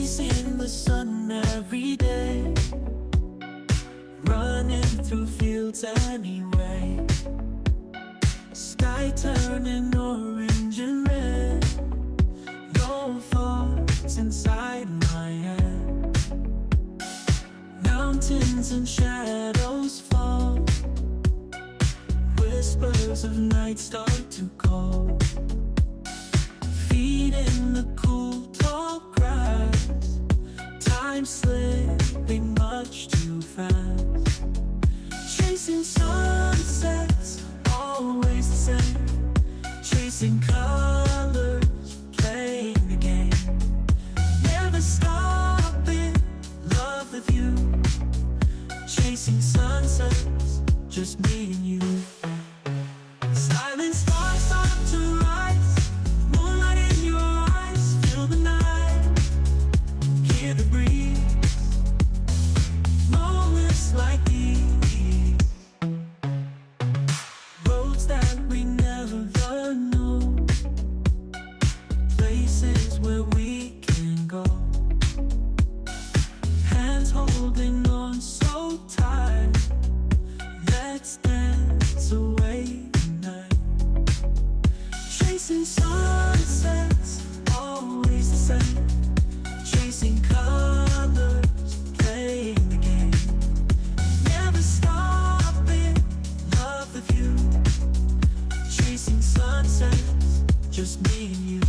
chasing the sun every day, running through fields anyway. Sky turning orange and red, no thoughts inside my head. Mountains and shadows fall, whispers of night start to call. Feet in the cool tall grass, time slipping much too fast. Chasing sunsets, always the same. Chasing colors, playing the game. Never stopping, love the view. Chasing sunsets, just me and you. Silent stars start to rise, moonlight in your eyes, feel the night, hear the breeze. Moments like these, roads that we never know, places where we can go, hands holding on so tight. Let's dance away the night. Chasing sunsets, always the same. Chasing colors, playing the game. Never stopping, love the view. Chasing sunsets, just me and you.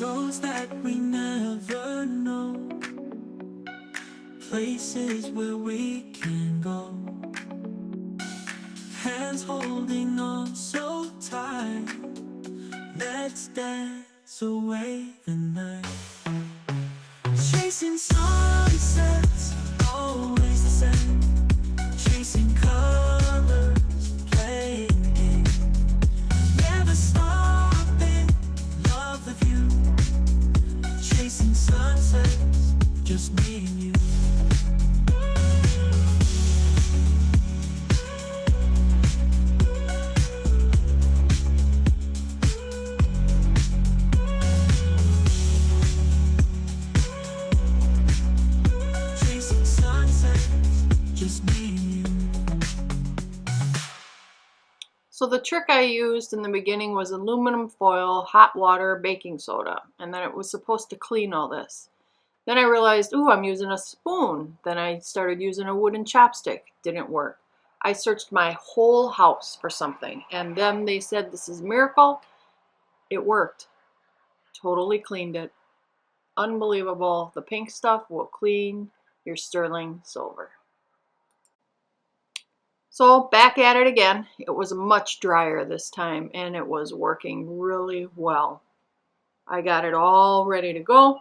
Roads that we never know, places where we can go, hands holding on so tight. Let's dance away the night. Chasing sunsets, always the same. Chasing colors, playing the game. Never stopping, love the view. Chasing sunsets, just me and you. Chasing sunsets, just me and you. So the trick I used in the beginning was aluminum foil, hot water, baking soda, and then it was supposed to clean all this. Then I realized, ooh, I'm using a spoon. Then I started using a wooden chopstick. Didn't work. I searched my whole house for something, and then they said this is a miracle. It worked. Totally cleaned it. Unbelievable. The pink stuff will clean your sterling silver. So back at it again. It was much drier this time and it was working really well. I got it all ready to go,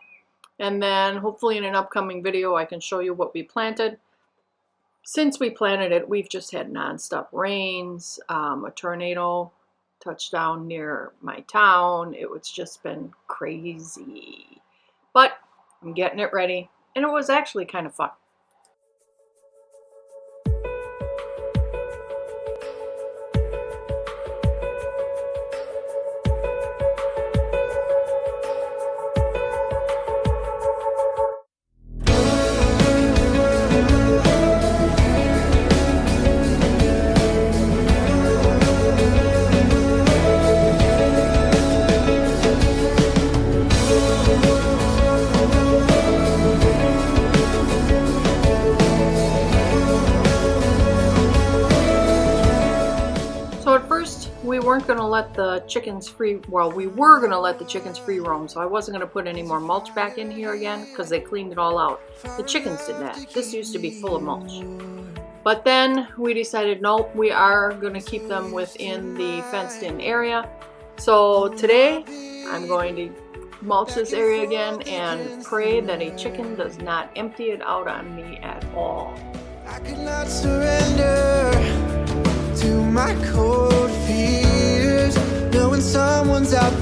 and then hopefully in an upcoming video I can show you what we planted. Since we planted it, we've just had non-stop rains, a tornado touched down near my town. It's just been crazy, but I'm getting it ready and it was actually kind of fun. We weren't going to let the chickens free, well, we were going to let the chickens free roam, so I wasn't going to put any more mulch back in here again because they cleaned it all out. The chickens did that. This used to be full of mulch. But then we decided, nope, we are going to keep them within the fenced in area. So today I'm going to mulch this area again and pray that a chicken does not empty it out on me at all. I could not surrender to my cold fears, knowing someone's out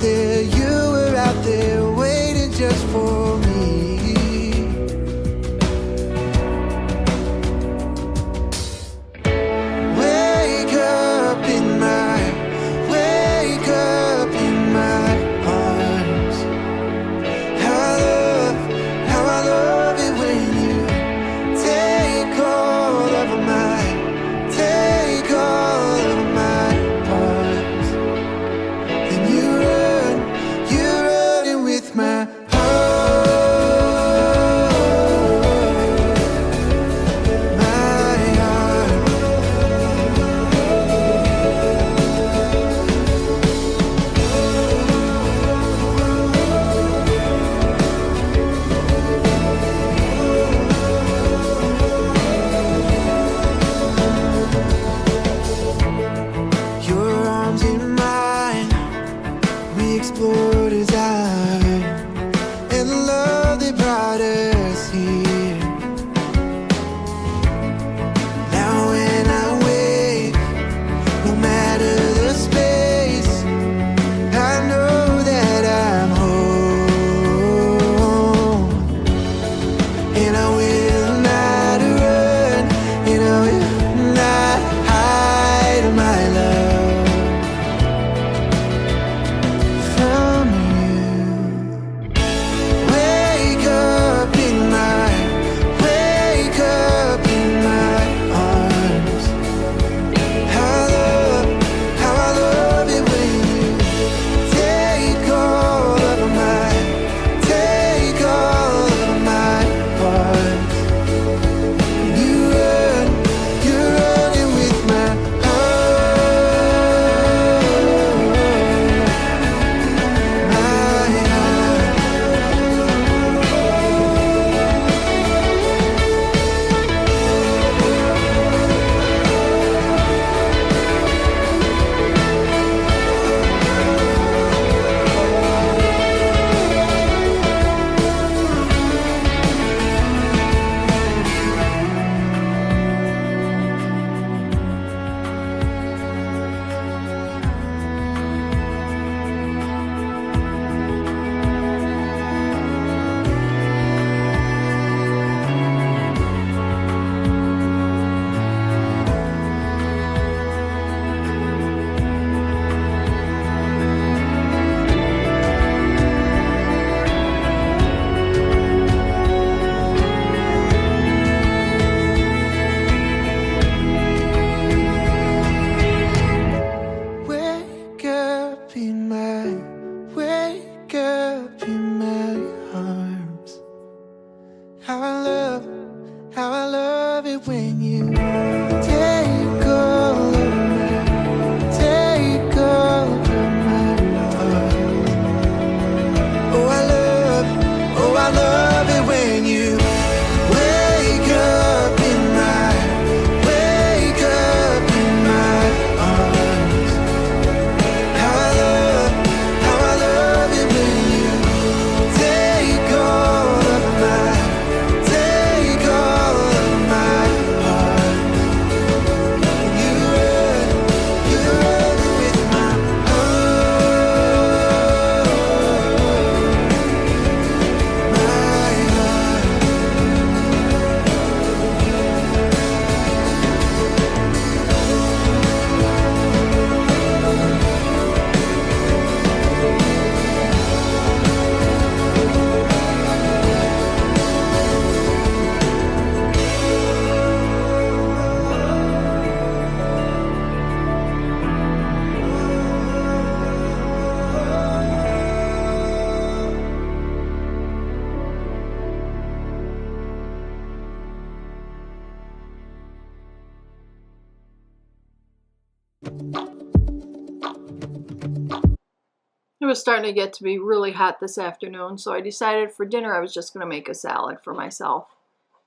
It was starting to get to be really hot this afternoon, so I decided for dinner I was just going to make a salad for myself.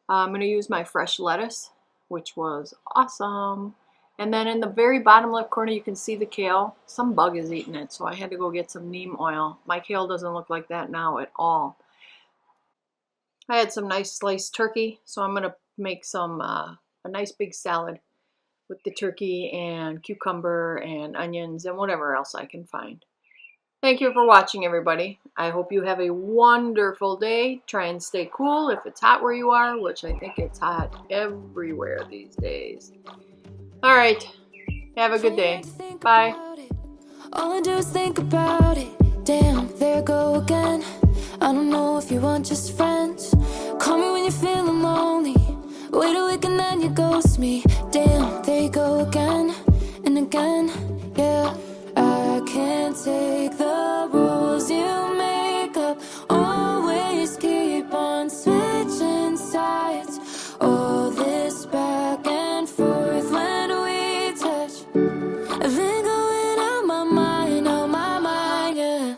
I'm going to use my fresh lettuce, which was awesome. And then in the very bottom left corner you can see the kale. Some bug is eating it, so I had to go get some neem oil. My kale doesn't look like that now at all. I had some nice sliced turkey, so I'm going to make some a nice big salad with the turkey and cucumber and onions and whatever else I can find. Thank you for watching, everybody. I hope you have a wonderful day. Try and stay cool if it's hot where you are, which I think it's hot everywhere these days. All right. Have a good day. Bye. All I do is think about it. Damn, there I go again. I don't know if you want just friends. Call me when you're feeling lonely. Wait a week and then you ghost me. Damn, there you go again and again. Yeah, I can't take the rules you make up. Always keep on switching sides. All this back and forth when we touch. I've been going out my mind, yeah.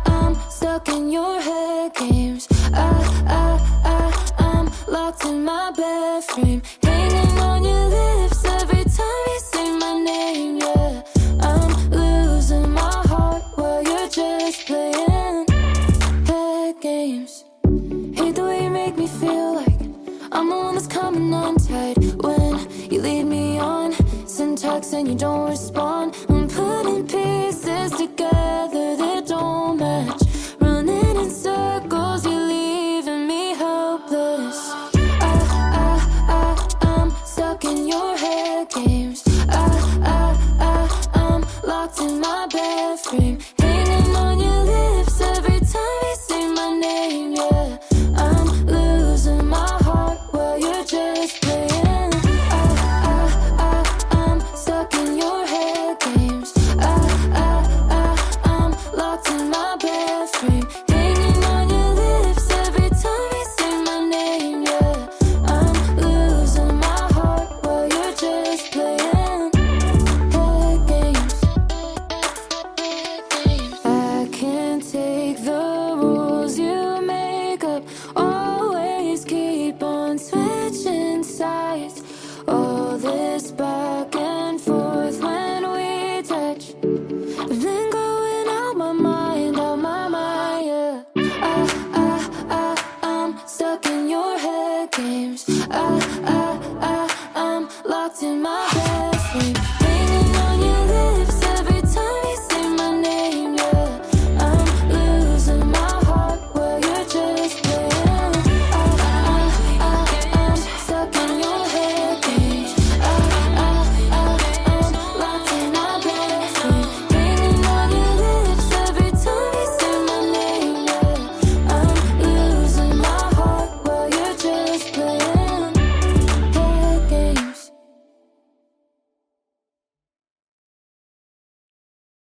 I'm stuck in your head games. I'm locked in my bed frame, hanging on your lips every time you say my name, yeah. I'm losing my heart while you're just playing head games. Hate the way you make me feel like I'm the one that's coming untied when you lead me on. Send texts and you don't respond. I'm putting pieces together that don't match. Running in circles, you're leaving me helpless. I'm stuck in your head games. I'm locked in my bed frame, hanging on your lips every time you say my name, yeah. I'm losing my heart while you're just playing. I'm stuck in your head games. I'm locked in my bed frame, hanging on your lips every time you say my name, yeah. I'm losing my heart while you're just playing head games. I can't take the rules you make up. Always keep on switching sides. All this back and forth when we touch. I've been going out my mind, yeah. I'm stuck in your head games. I'm locked in my bed frame.